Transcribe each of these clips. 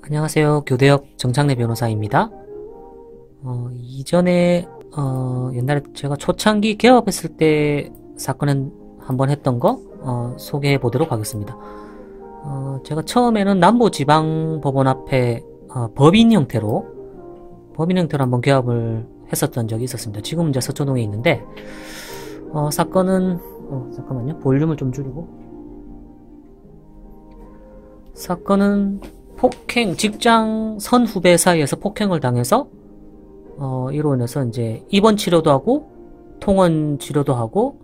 안녕하세요. 교대역 정창래 변호사입니다. 이전에 옛날에 제가 초창기 개업했을 때 사건은 한번 했던 거 소개해 보도록 하겠습니다. 제가 처음에는 남부지방법원 앞에 법인 형태로 한번 개업을 했었던 적이 있었습니다. 지금은 이제 서초동에 있는데 사건은 잠깐만요. 볼륨을 좀 줄이고. 사건은 폭행, 직장 선후배 사이에서 폭행을 당해서 이로 인해서 이제 입원 치료도 하고 통원 치료도 하고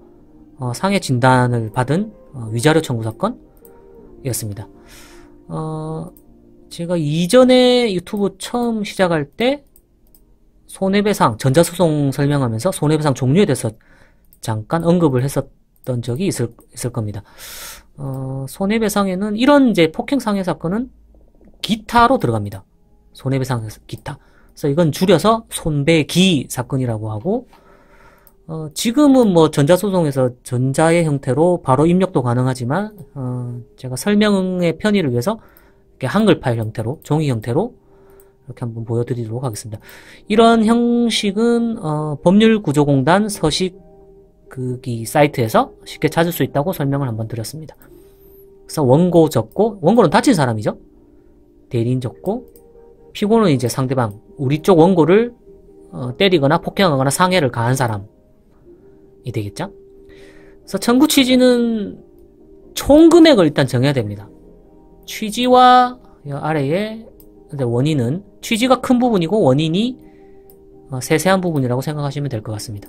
상해 진단을 받은 위자료 청구 사건이었습니다. 제가 이전에 유튜브 처음 시작할 때 손해배상, 전자소송 설명하면서 손해배상 종류에 대해서 잠깐 언급을 했었던 적이 있을 겁니다. 손해배상에는 이런 이제 폭행 상해 사건은 기타로 들어갑니다. 손해배상 기타. 그래서 이건 줄여서 손배기 사건이라고 하고, 지금은 뭐 전자소송에서 전자의 형태로 바로 입력도 가능하지만, 제가 설명의 편의를 위해서 이렇게 한글 파일 형태로, 종이 형태로 이렇게 한번 보여드리도록 하겠습니다. 이런 형식은 법률구조공단 서식 사이트에서 쉽게 찾을 수 있다고 설명을 한번 드렸습니다. 그래서 원고 적고, 원고는 다친 사람이죠. 대리인 적고, 피고는 이제 상대방, 우리 쪽 원고를 때리거나 폭행하거나 상해를 가한 사람이 되겠죠. 그래서 청구 취지는 총 금액을 일단 정해야 됩니다. 취지와 아래에 원인은 취지가 큰 부분이고 원인이 세세한 부분이라고 생각하시면 될 것 같습니다.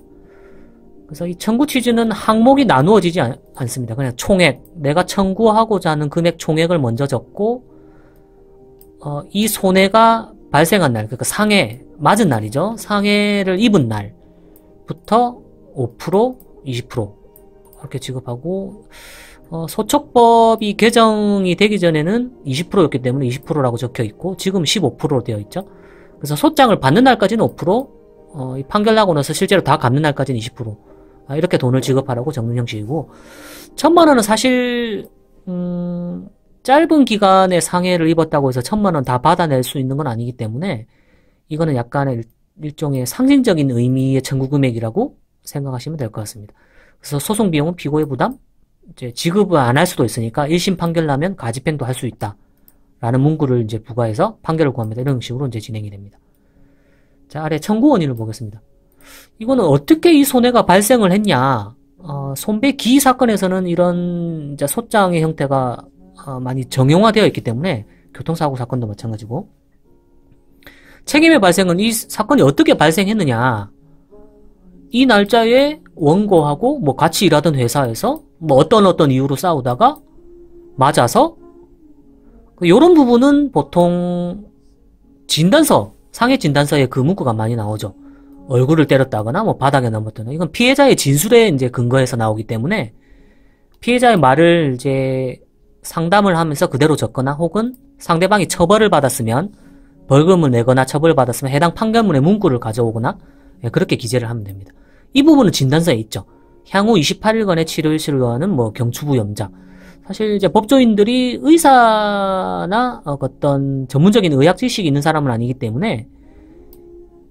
그래서 이 청구 취지는 항목이 나누어지지 않습니다. 그냥 총액, 내가 청구하고자 하는 금액 총액을 먼저 적고, 이 손해가 발생한 날, 그러니까 상해, 맞은 날이죠. 상해를 입은 날부터 5%, 20% 이렇게 지급하고, 소촉법이 개정이 되기 전에는 20%였기 때문에 20%라고 적혀 있고, 지금 15%로 되어 있죠. 그래서 소장을 받는 날까지는 5%, 이 판결 나고 나서 실제로 다 갚는 날까지는 20%. 이렇게 돈을 지급하라고 적는 형식이고, 1,000만 원은 사실 짧은 기간에 상해를 입었다고 해서 1,000만 원 다 받아낼 수 있는 건 아니기 때문에 이거는 약간의 일종의 상징적인 의미의 청구 금액이라고 생각하시면 될 것 같습니다. 그래서 소송 비용은 피고의 부담, 이제 지급을 안 할 수도 있으니까 1심 판결 나면 가집행도 할 수 있다 라는 문구를 이제 부과해서 판결을 구합니다. 이런 식으로 이제 진행이 됩니다. 자, 아래 청구 원인을 보겠습니다. 이거는 어떻게 이 손해가 발생을 했냐. 손배기 사건에서는 이런 이제 소장의 형태가 많이 정형화되어 있기 때문에, 교통사고 사건도 마찬가지고, 책임의 발생은 이 사건이 어떻게 발생했느냐, 이 날짜에 원고하고 뭐 같이 일하던 회사에서 뭐 어떤 이유로 싸우다가 맞아서, 요런 부분은 보통 진단서, 상해 진단서에 그 문구가 많이 나오죠. 얼굴을 때렸다거나 뭐 바닥에 넘었다거나. 이건 피해자의 진술에 이제 근거해서 나오기 때문에 피해자의 말을 이제 상담을 하면서 그대로 적거나, 혹은 상대방이 처벌을 받았으면 벌금을 내거나 처벌을 받았으면 해당 판결문의 문구를 가져오거나, 그렇게 기재를 하면 됩니다. 이 부분은 진단서에 있죠. 향후 28일간의 치료를 요하는 뭐 경추부염자. 사실 이제 법조인들이 의사나 어떤 전문적인 의학 지식이 있는 사람은 아니기 때문에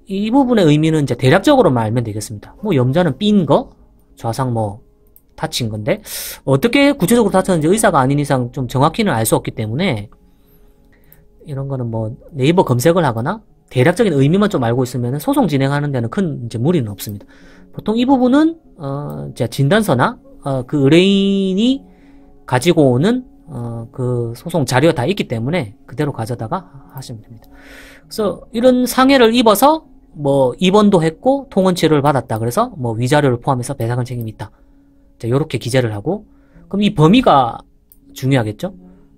이 부분의 의미는 이제 대략적으로만 알면 되겠습니다. 뭐 염자는 삔 거, 좌상 뭐 다친 건데, 어떻게 구체적으로 다쳤는지 의사가 아닌 이상 좀 정확히는 알 수 없기 때문에, 이런 거는 뭐 네이버 검색을 하거나 대략적인 의미만 좀 알고 있으면 소송 진행하는 데는 큰 이제 무리는 없습니다. 보통 이 부분은 이제 진단서나 그 의뢰인이 가지고 오는 그 소송 자료가 다 있기 때문에 그대로 가져다가 하시면 됩니다. 그래서 이런 상해를 입어서 뭐 입원도 했고 통원 치료를 받았다. 그래서 뭐 위자료를 포함해서 배상할 책임이 있다. 자, 요렇게 기재를 하고, 그럼 이 범위가 중요하겠죠?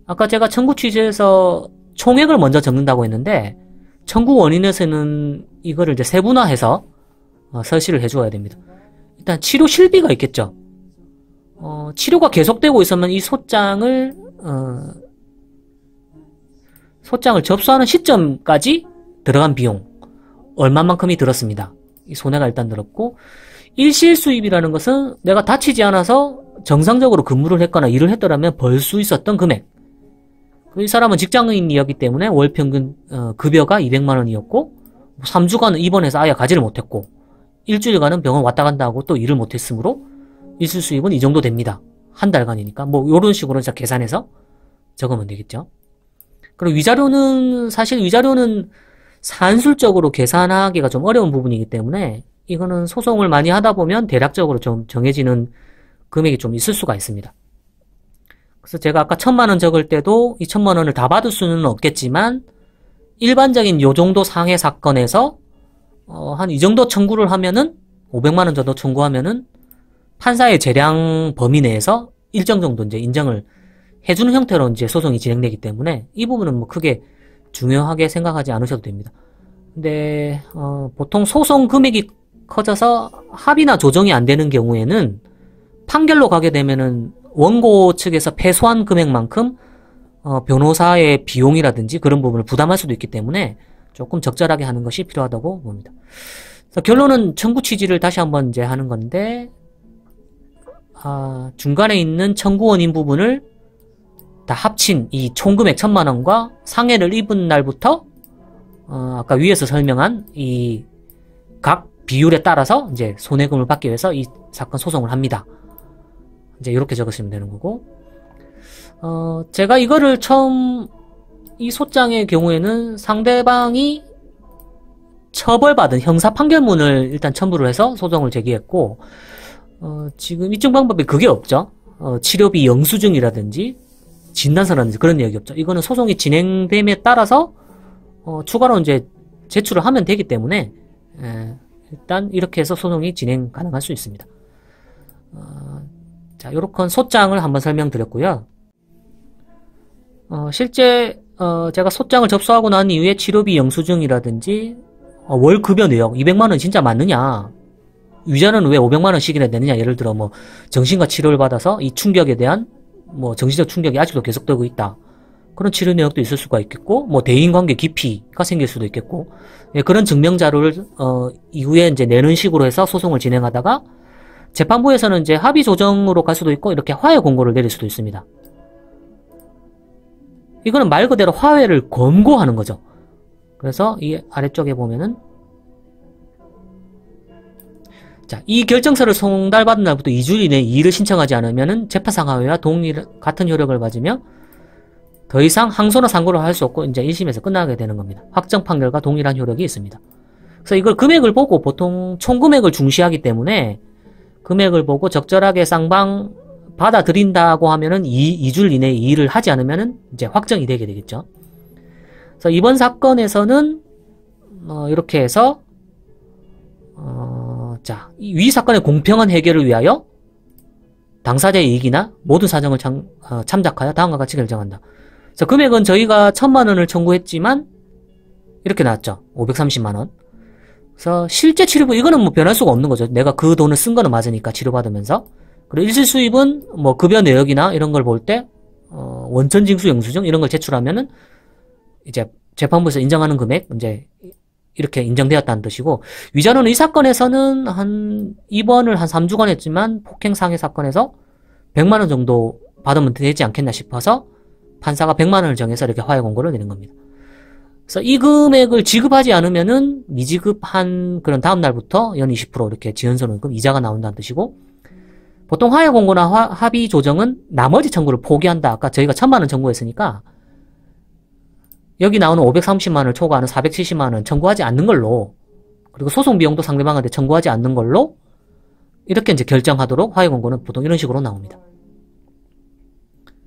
아까 제가 청구 취지에서 총액을 먼저 적는다고 했는데, 청구 원인에서는 이거를 이제 세분화해서 서시를 해줘야 됩니다. 일단 치료 실비가 있겠죠? 치료가 계속되고 있으면 이 소장을 접수하는 시점까지 들어간 비용, 얼마만큼이 들었습니다. 이 손해가 일단 들었고, 일실수입이라는 것은 내가 다치지 않아서 정상적으로 근무를 했거나 일을 했더라면 벌 수 있었던 금액. 이 사람은 직장인이었기 때문에 월 평균 급여가 200만 원이었고 3주간은 입원해서 아예 가지를 못했고 일주일간은 병원 왔다 간다 하고 또 일을 못했으므로 일수 수입은 이 정도 됩니다. 한 달간이니까 뭐 요런 식으로 진짜 계산해서 적으면 되겠죠. 그리고 위자료는 사실 위자료는 산술적으로 계산하기가 좀 어려운 부분이기 때문에 이거는 소송을 많이 하다 보면 대략적으로 좀 정해지는 금액이 좀 있을 수가 있습니다. 그래서 제가 아까 1000만 원 적을 때도 이 1000만 원을 다 받을 수는 없겠지만 일반적인 요 정도 상해 사건에서 한 이 정도 청구를 하면은 500만 원 정도 청구하면은 판사의 재량 범위 내에서 일정 정도 이제 인정을 해주는 형태로 이제 소송이 진행되기 때문에 이 부분은 뭐 크게 중요하게 생각하지 않으셔도 됩니다. 근데 보통 소송 금액이 커져서 합의나 조정이 안 되는 경우에는 판결로 가게 되면은 원고 측에서 패소한 금액만큼 변호사의 비용이라든지 그런 부분을 부담할 수도 있기 때문에 조금 적절하게 하는 것이 필요하다고 봅니다. 그래서 결론은 청구 취지를 다시 한번 이제 하는 건데 중간에 있는 청구원인 부분을 다 합친 이 총금액 1000만 원과 상해를 입은 날부터 아까 위에서 설명한 이 각 비율에 따라서 이제 손해금을 받기 위해서 이 사건 소송을 합니다. 이제 이렇게 적으시면 되는 거고 제가 이거를 처음 이 소장의 경우에는 상대방이 처벌받은 형사 판결문을 일단 첨부를 해서 소송을 제기했고 지금 입증 방법에 그게 없죠. 치료비 영수증이라든지 진단서라든지 그런 내역이 없죠. 이거는 소송이 진행됨에 따라서 추가로 이제 제출을 하면 되기 때문에 일단 이렇게 해서 소송이 진행 가능할 수 있습니다. 자, 요렇게 소장을 한번 설명드렸고요. 실제 제가 소장을 접수하고 난 이후에 치료비 영수증이라든지 월급여 내역 200만원 진짜 맞느냐, 위자료는 왜 500만원씩이나 내느냐, 예를 들어 뭐 정신과 치료를 받아서 이 충격에 대한 뭐 정신적 충격이 아직도 계속되고 있다, 그런 치료 내역도 있을 수가 있겠고, 뭐 대인관계 기피가 생길 수도 있겠고, 예, 그런 증명 자료를 이후에 이제 내는 식으로 해서 소송을 진행하다가 재판부에서는 이제 합의 조정으로 갈 수도 있고 이렇게 화해 공고를 내릴 수도 있습니다. 이거는 말 그대로 화해를 권고하는 거죠. 그래서 이 아래쪽에 보면은 자, 이 결정서를 송달받은 날부터 2주 이내에 이의를 신청하지 않으면은 재판상하회와 같은 효력을 가지며 더 이상 항소나 상고를 할 수 없고 이제 1심에서 끝나게 되는 겁니다. 확정 판결과 동일한 효력이 있습니다. 그래서 이걸 금액을 보고 보통 총금액을 중시하기 때문에 금액을 보고 적절하게 쌍방 받아들인다고 하면은 2주 이내에 이의를 하지 않으면은 이제 확정이 되게 되겠죠. 그래서 이번 사건에서는 이렇게 해서 자, 위 사건의 공평한 해결을 위하여 당사자의 이익이나 모든 사정을 참작하여 다음과 같이 결정한다. 그래서 금액은 저희가 1000만 원을 청구했지만 이렇게 나왔죠. 530만 원. 그래서 실제 치료비 이거는 뭐 변할 수가 없는 거죠. 내가 그 돈을 쓴 거는 맞으니까 치료받으면서. 그리고 일시 수입은 뭐 급여 내역이나 이런 걸 볼 때 원천 징수 영수증 이런 걸 제출하면은 이제 재판부에서 인정하는 금액 이제 이렇게 인정되었다는 뜻이고, 위자료는 이 사건에서는 한 입원을 한 3주간 했지만 폭행 상해 사건에서 100만 원 정도 받으면 되지 않겠나 싶어서 판사가 100만 원을 정해서 이렇게 화해 공고를 내는 겁니다. 그래서 이 금액을 지급하지 않으면은 미지급한 그런 다음 날부터 연 20% 이렇게 지연선원금 이자가 나온다는 뜻이고, 보통 화해 공고나 합의 조정은 나머지 청구를 포기한다. 아까 저희가 1000만 원 청구했으니까 여기 나오는 530만 원을 초과하는 470만 원 청구하지 않는 걸로, 그리고 소송 비용도 상대방한테 청구하지 않는 걸로 이렇게 이제 결정하도록 화해 공고는 보통 이런 식으로 나옵니다.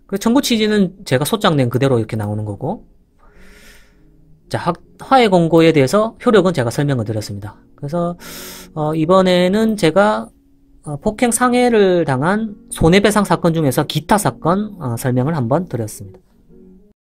그리고 청구 취지는 제가 소장 낸 그대로 이렇게 나오는 거고, 자, 화해 공고에 대해서 효력은 제가 설명을 드렸습니다. 그래서 이번에는 제가 폭행 상해를 당한 손해배상 사건 중에서 기타 사건 설명을 한번 드렸습니다.